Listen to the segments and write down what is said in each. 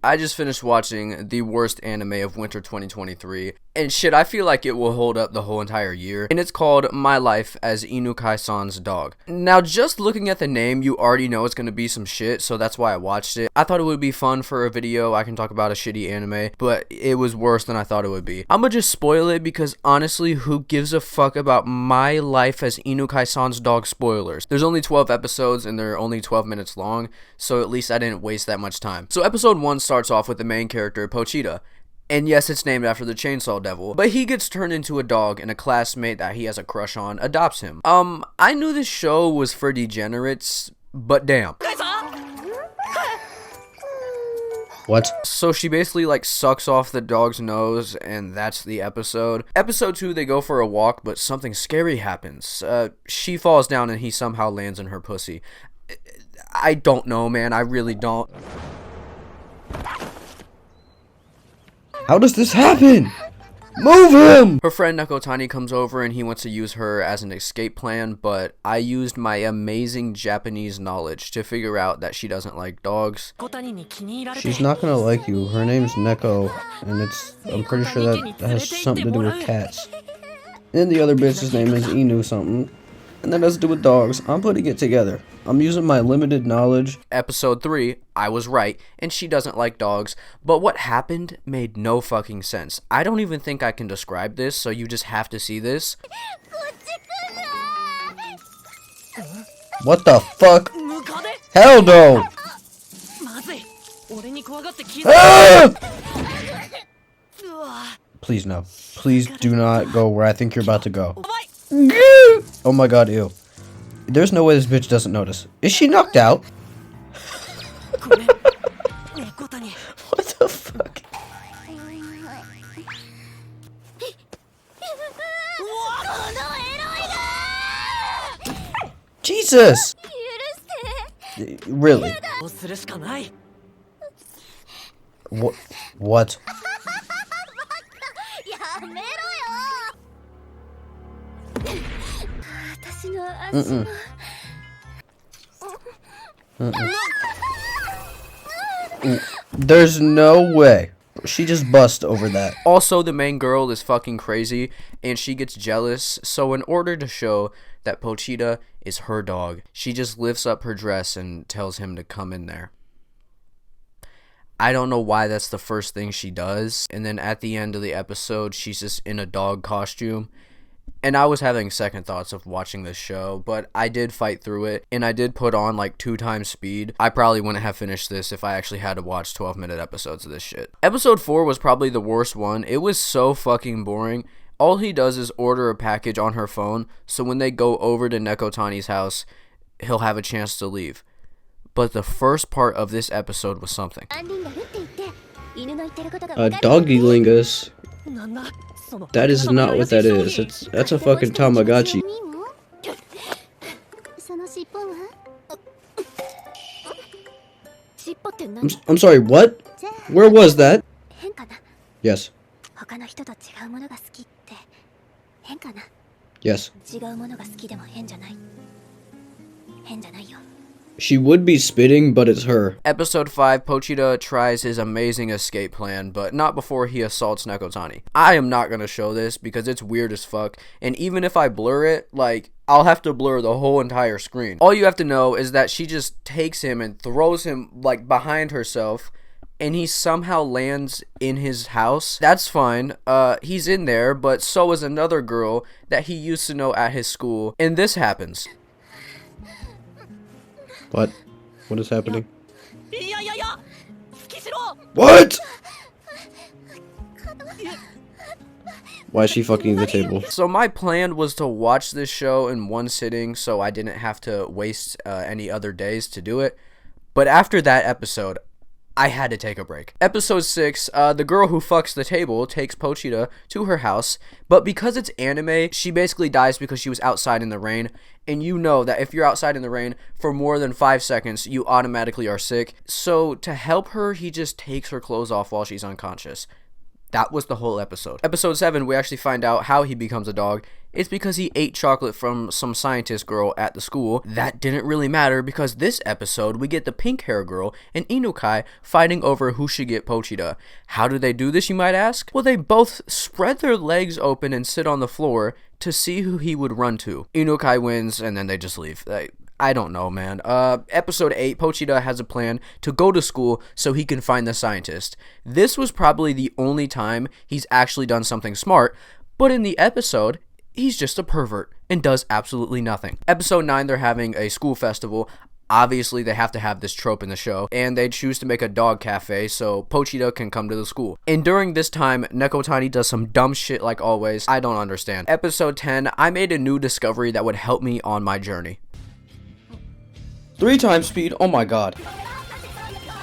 I just finished watching the worst anime of winter 2023, and shit, I feel like it will hold up the whole entire year, and it's called My Life as Inukai-san's Dog. Now, just looking at the name, you already know it's gonna be some shit, so that's why I watched it. I thought it would be fun for a video. I can talk about a shitty anime, but it was worse than I thought it would be. I'm gonna just spoil it because honestly, who gives a fuck about My Life as Inukai-san's Dog spoilers? There's only 12 episodes and they're only 12 minutes long, so at least I didn't waste that much time. So episode 1 starts off with the main character, Pochita. And yes, it's named after the Chainsaw Devil, but he gets turned into a dog and a classmate that he has a crush on adopts him. I knew this show was for degenerates, but damn. What? So she basically like sucks off the dog's nose, and that's the episode. Episode 2, they go for a walk, but something scary happens. She falls down and he somehow lands in her pussy. I don't know, man. I really don't. How does this happen? Move him! Her friend Nekotani comes over and he wants to use her as an escape plan, but I used my amazing Japanese knowledge to figure out that she doesn't like dogs. She's not gonna like you. Her name's Neko, and I'm pretty sure that has something to do with cats. And the other bitch's name is Inu something, and that has to do with dogs. I'm putting it together. I'm using my limited knowledge. Episode 3, I was right, and she doesn't like dogs, but what happened made no fucking sense. I don't even think I can describe this, so you just have to see this. What the fuck? Hell no! Ah! Please no. Please do not go where I think you're about to go. Oh my god, ew. There's no way this bitch doesn't notice. Is she knocked out? What the fuck? Jesus! Really? What? Mm-mm. There's no way. She just bust over that. Also, the main girl is fucking crazy, and she gets jealous, so in order to show that Pochita is her dog, she just lifts up her dress and tells him to come in there. I don't know why that's the first thing she does, and then at the end of the episode, she's just in a dog costume. And I was having second thoughts of watching this show, but I did fight through it, and I did put on like 2 times speed. I probably wouldn't have finished this if I actually had to watch 12-minute episodes of this shit. Episode 4 was probably the worst one. It was so fucking boring. All he does is order a package on her phone, so when they go over to Nekotani's house, he'll have a chance to leave. But the first part of this episode was something. Doggy lingus. That is not what that is. That's a fucking Tamagotchi. I'm sorry, what? Where was that? Yes. Yes. She would be spitting, but it's her. Episode 5, Pochita tries his amazing escape plan, but not before he assaults Nekotani. I am not gonna show this because it's weird as fuck, and even if I blur it, like, I'll have to blur the whole entire screen. All you have to know is that she just takes him and throws him, like, behind herself, and he somehow lands in his house. That's fine. He's in there, but so is another girl that he used to know at his school, and this happens. What? What is happening? What? Why is she fucking the table? So my plan was to watch this show in one sitting so I didn't have to waste any other days to do it. But after that episode, I had to take a break. Episode 6, the girl who fucks the table takes Pochita to her house, but because it's anime, she basically dies because she was outside in the rain, and you know that if you're outside in the rain for more than 5 seconds, you automatically are sick. So to help her, he just takes her clothes off while she's unconscious. That was the whole episode. Episode 7, we actually find out how he becomes a dog. it's because he ate chocolate from some scientist girl at the school. That didn't really matter because this episode we get the pink hair girl and Inukai fighting over who should get Pochita. How do they do this, you might ask? Well, they both spread their legs open and sit on the floor to see who he would run to. Inukai wins and then they just leave. I don't know, man. Episode 8, Pochita has a plan to go to school so he can find the scientist. This was probably the only time he's actually done something smart, but in the episode, he's just a pervert and does absolutely nothing. Episode 9, they're having a school festival. Obviously, they have to have this trope in the show, and they choose to make a dog cafe so Pochita can come to the school. And during this time, Nekotani does some dumb shit like always. I don't understand. Episode 10, I made a new discovery that would help me on my journey. 3 times speed, oh my god.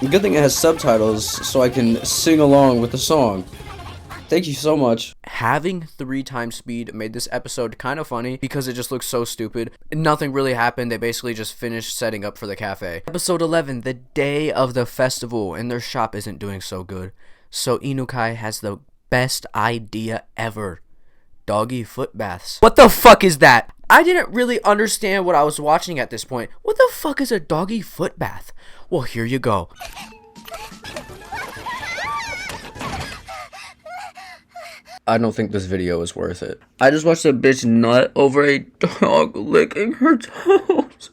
Good thing it has subtitles so I can sing along with the song. Thank you so much. Having 3 times speed made this episode kind of funny because it just looks so stupid. Nothing really happened. They basically just finished setting up for the cafe. Episode 11, the day of the festival, and their shop isn't doing so good. So Inukai has the best idea ever. Doggy foot baths. What the fuck is that? I didn't really understand what I was watching at this point. What the fuck is a doggy foot bath? Well, here you go. I don't think this video is worth it. I just watched a bitch nut over a dog licking her toes.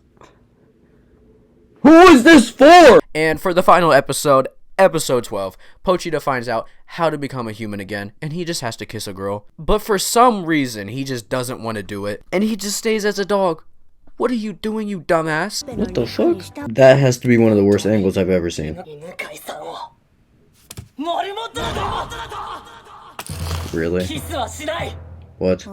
Who is this for? And for the final episode, Episode 12, Pochita finds out how to become a human again, and he just has to kiss a girl. But for some reason, he just doesn't want to do it, and he just stays as a dog. What are you doing, you dumbass? What the fuck? That has to be one of the worst angles I've ever seen. Really? What?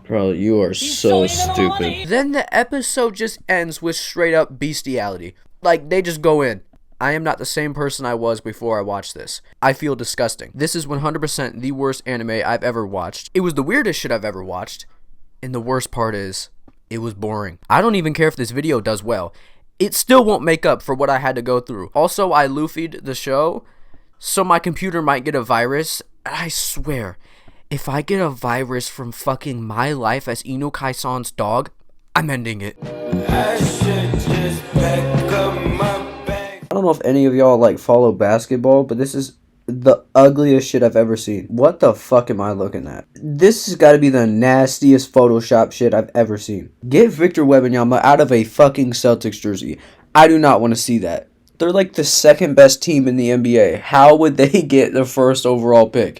Bro, you are so stupid. Then the episode just ends with straight up bestiality. Like, they just go in. I am not the same person I was before I watched this. I feel disgusting. This is 100% the worst anime I've ever watched. It was the weirdest shit I've ever watched. And the worst part is, it was boring. I don't even care if this video does well. It still won't make up for what I had to go through. Also, I Luffy'd the show, so my computer might get a virus. I swear, if I get a virus from fucking my life as Inukai-san's dog, I'm ending it. I don't know if any of y'all like follow basketball, but this is the ugliest shit I've ever seen. What the fuck am I looking at? This has got to be the nastiest Photoshop shit I've ever seen. Get Victor Wembanyama out of a fucking Celtics jersey. I do not want to see that. They're like the second best team in the NBA. How would they get the first overall pick?